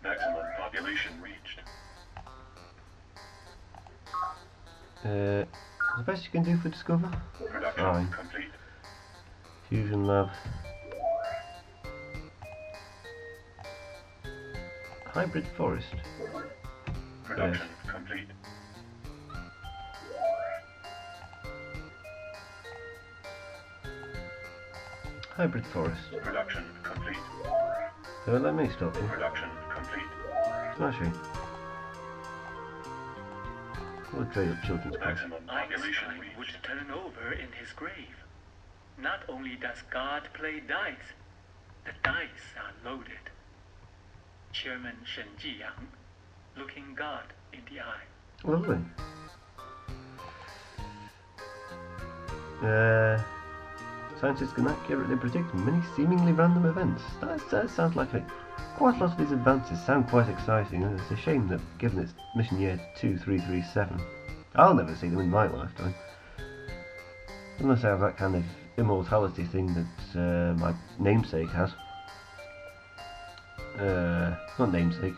Maximum population reached. The best you can do for Discover? Production Fine. complete. Fusion Lab. Hybrid Forest. Production complete. Hybrid Forest. Production complete. Don't let me stop you. Production complete. Smashing. We'll trade up children's class. Maximum population Einstein would reached. turn over in his grave. Not only does God play dice, the dice are loaded. Chairman Shen Jiyang, looking God in the eye. Lovely. Scientists can accurately predict many seemingly random events. That sounds like it. Quite a lot of these advances sound quite exciting, and it's a shame that, given its mission year 2337, I'll never see them in my lifetime. Unless I have that kind of immortality thing that my namesake has. Not namesake,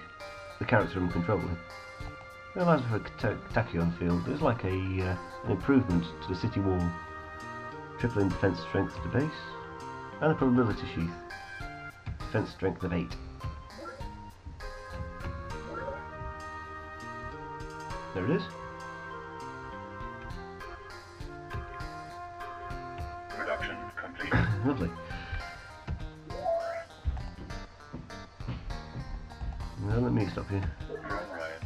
the character I'm controlling. It allows for a tachyon field. It's like an improvement to the city wall, tripling defense strength of the base, and a probability sheath, defense strength of 8. There it is. Production complete. Lovely. Now let me stop you. Drone riot.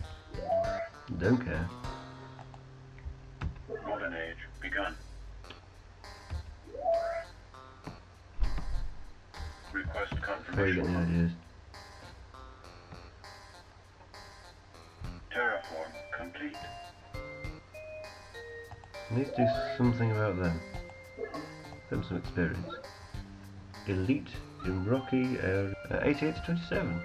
Don't care. Golden age begun. Request Where are you getting the confirmation. ideas? Terraform complete. I need to do something about them. Give them some experience. Elite in Rocky 88 to 27.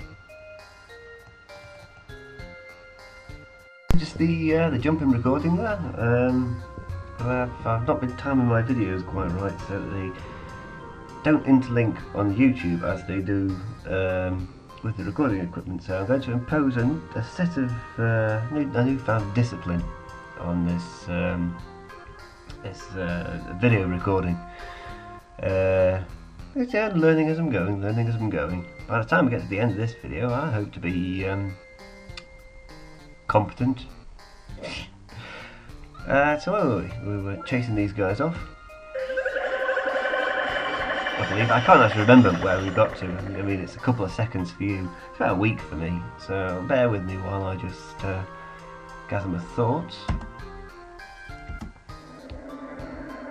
Just the jumping recording there. I've not been timing my videos quite right, so they don't interlink on YouTube as they do with the recording equipment. So I'm going to impose a set of a newfound discipline on this video recording. Yeah, learning as I'm going, By the time we get to the end of this video, I hope to be competent. So we were chasing these guys off. I believe. I can't actually remember where we got to. I mean, it's a couple of seconds for you. It's about a week for me. So bear with me while I just gather my thoughts.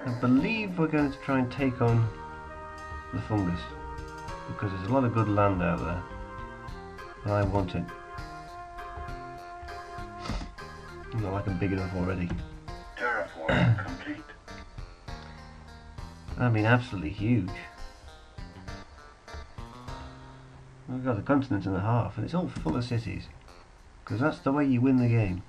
I believe we're going to try and take on the fungus, because there's a lot of good land out there and I want it. Not like I'm big enough already. Terraform complete. I mean, absolutely huge. We've got a continent and a half, and it's all full of cities, because that's the way you win the game.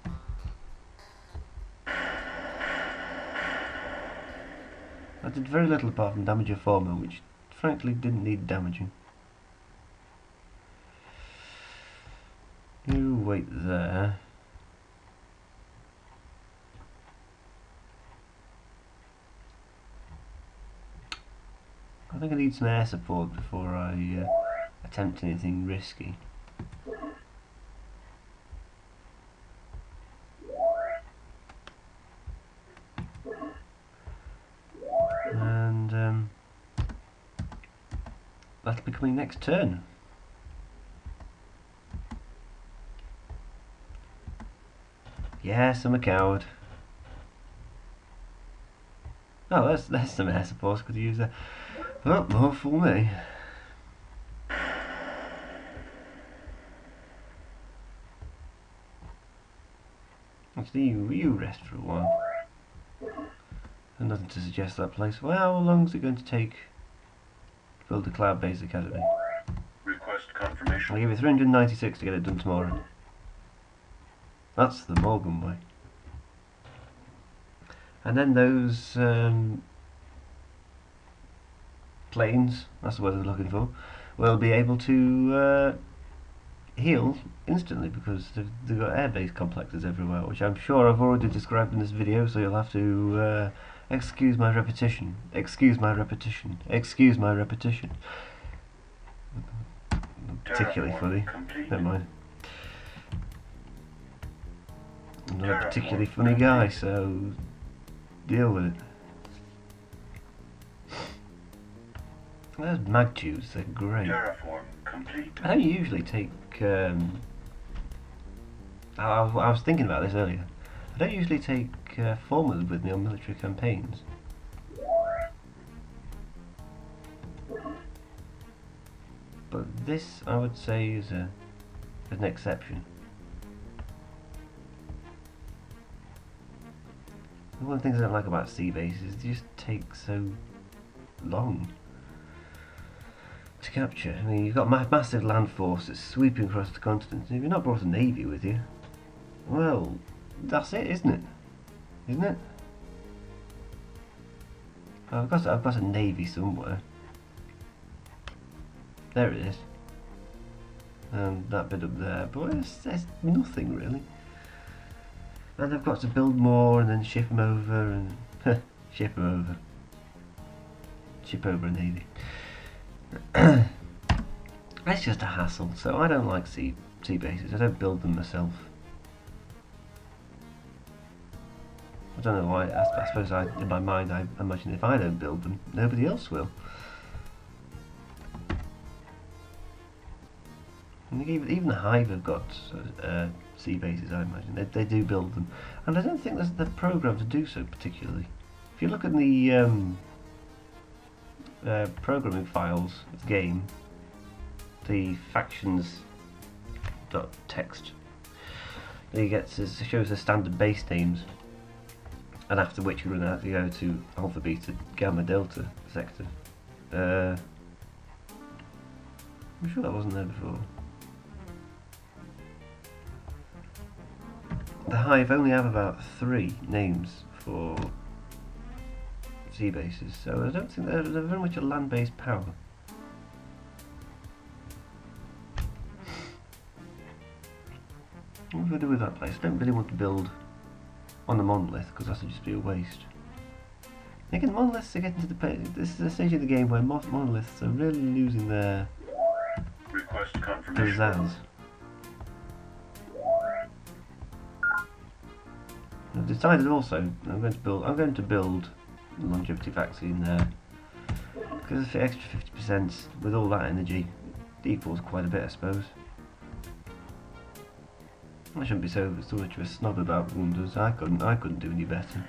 I did very little apart from damage a former, which frankly didn't need damaging. You wait there. I think I need some air support before I attempt anything risky. And that'll be coming next turn. Yes, I'm a coward. Oh, there's some air support I could use there. Oh, more for me. Actually, you rest for a while. And nothing to suggest that place. Well, how long is it going to take to build a cloud-based academy? Request confirmation. I'll give you 396 to get it done tomorrow. That's the Morgan way. And then those planes, that's the word I'm looking for, will be able to heal instantly because they've got airbase complexes everywhere, which I'm sure I've already described in this video, so you'll have to excuse my repetition. Excuse my repetition. Excuse my repetition. Particularly funny. Never mind. I'm not a particularly funny guy, so deal with it. Those mag tubes, they're great. Terraform complete. I don't usually take. I was thinking about this earlier. I don't usually take formulas with me on military campaigns. But this, I would say, is an exception. One of the things I don't like about sea bases is they just take so long to capture. I mean, you've got massive land forces sweeping across the continent, and if you've not brought a navy with you, well, that's it, isn't it? Isn't it? I've got a navy somewhere. There it is. And that bit up there, but there's nothing really. And I've got to build more and then ship them over and ship them over. Ship over a navy. It's just a hassle, so I don't like sea bases. I don't build them myself. I don't know why. I suppose in my mind I imagine if I don't build them, nobody else will. And even the Hive have got sea bases, I imagine. They do build them. And I don't think they're programmed to do so particularly. If you look at the programming files of the game, the factions.txt, you get shows the standard base names, and after which you run out to go to Alpha, Beta, Gamma, Delta sector. I'm sure that wasn't there before. The Hive only have about 3 names for sea bases, so I don't think they're very much a land-based power. What do I do with that place? I don't really want to build on the monolith because that would just be a waste. Again, monoliths are getting to this is the stage of the game where monoliths are really losing their pizzazz. I've decided also I'm going to build a longevity vaccine there because the extra 50% with all that energy equals quite a bit, I suppose. I shouldn't be so much of a snob about wonders. I couldn't do any better.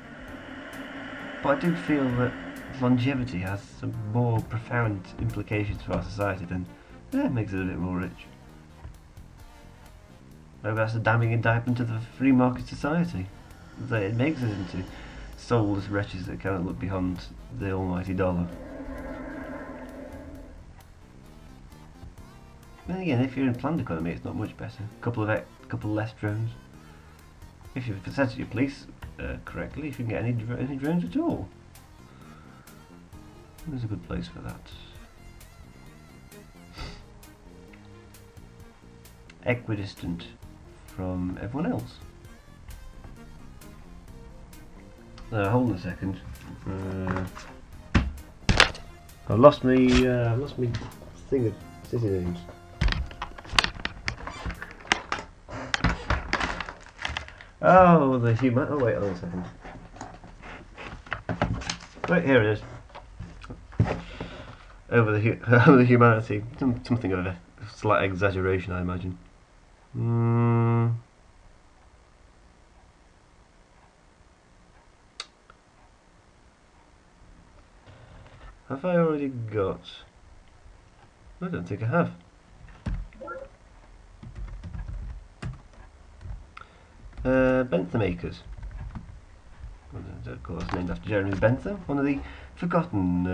But I do feel that longevity has some more profound implications for our society than it makes it a bit more rich. Maybe that's a damning indictment of the free market society. That it makes us into soulless wretches that cannot look beyond the almighty dollar. Then again, if you're in planned economy, it's not much better. Couple less drones. If you've set your police correctly, if you can get any drones at all, there's a good place for that. Equidistant from everyone else. Hold on a second. I've lost me thing of city names. Oh, the human. Oh wait, hold on a second. Right, here it is. Over the humanity. Something of a slight exaggeration, I imagine. Have I already got? I don't think I have. Bentham Acres. Of course, named after Jeremy Bentham, one of the forgotten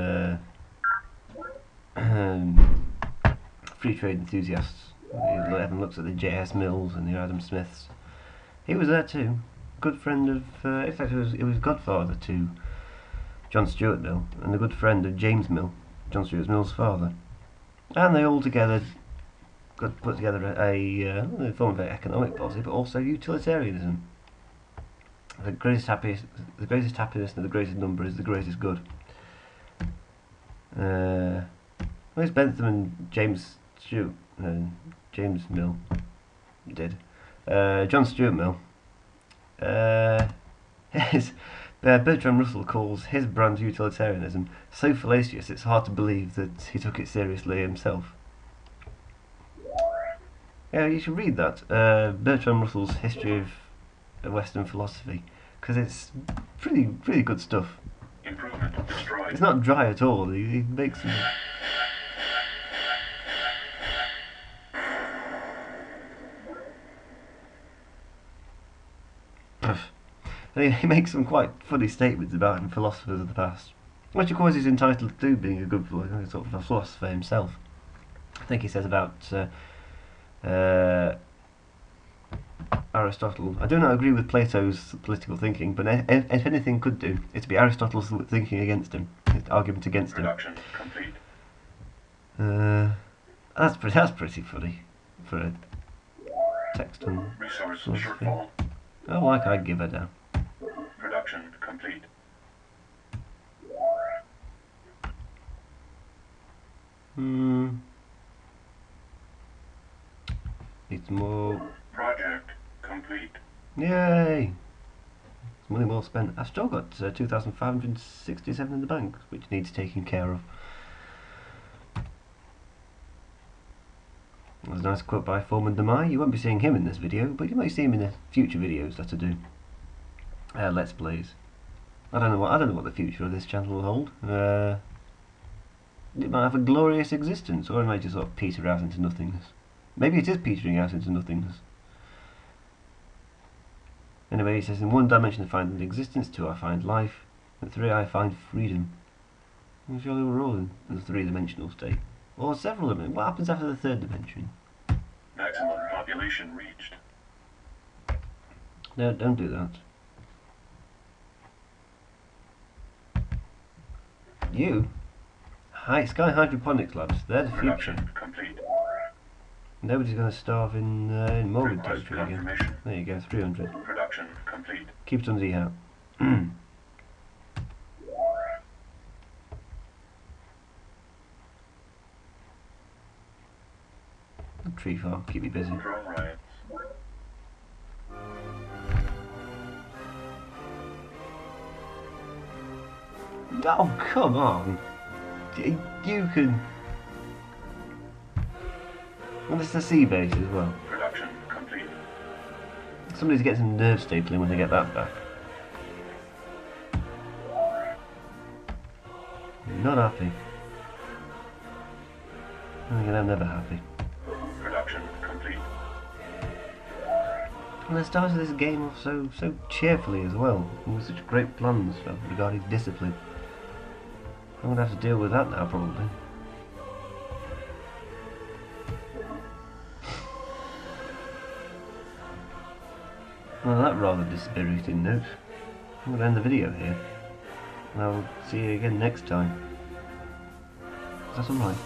free trade enthusiasts. Everyone looks at the J.S. Mills and the Adam Smiths. He was there too. Good friend of, in fact, he was godfather to John Stuart Mill, and a good friend of James Mill, John Stuart Mill's father. And they all together put together a form of economic policy, but also utilitarianism. The greatest happiness and the greatest number is the greatest good. Where's Bentham and James Mill did. John Stuart Mill. Bertrand Russell calls his brand utilitarianism so fallacious it's hard to believe that he took it seriously himself. Yeah, you should read that. Bertrand Russell's History of Western Philosophy, because it's pretty good stuff. Improvement destroyed. It's not dry at all. He makes some... And he makes some quite funny statements about philosophers of the past, which of course he's entitled to, being a good sort of a philosopher himself. I think he says about Aristotle. I do not agree with Plato's political thinking, but if anything could do, it to be Aristotle's thinking against him, his argument against him. Production complete. That's pretty funny for a text on Resource philosophy. shortfall. Oh, like I'd give her down. Production complete. It's more. Project complete. Yay! It's money well spent. I've still got 2,567 in the bank, which needs taking care of. There's a nice quote by Foreman Demai. You won't be seeing him in this video, but you might see him in the future videos that I do. Let's Plays. I don't know what the future of this channel will hold. It might have a glorious existence, or it might just sort of peter out into nothingness. Maybe it is petering out into nothingness. Anyway, he says, in 1 dimension I find existence, 2 I find life, and 3 I find freedom. Well, surely we're all in the 3-dimensional state. Or several of them. What happens after the 3rd dimension? Maximum population reached. No, don't do that. You? Sky Hydroponics Labs, they're the future. Production complete. Nobody's going to starve in morbid Request territory again. confirmation. There you go, 300. Production complete. Keep it under your hat. Tree farm, keep you busy. Drone riots. Oh, come on! You can... Well, it's a sea base as well. Production complete. Somebody's getting some nerve stapling when they get that back. Not happy. I'm never happy. Production complete. And they started this game off so cheerfully as well, and with such great plans regarding discipline. I'm going to have to deal with that now, probably. On that rather dispiriting note, I'm going to end the video here, and I'll see you again next time. Is that alright?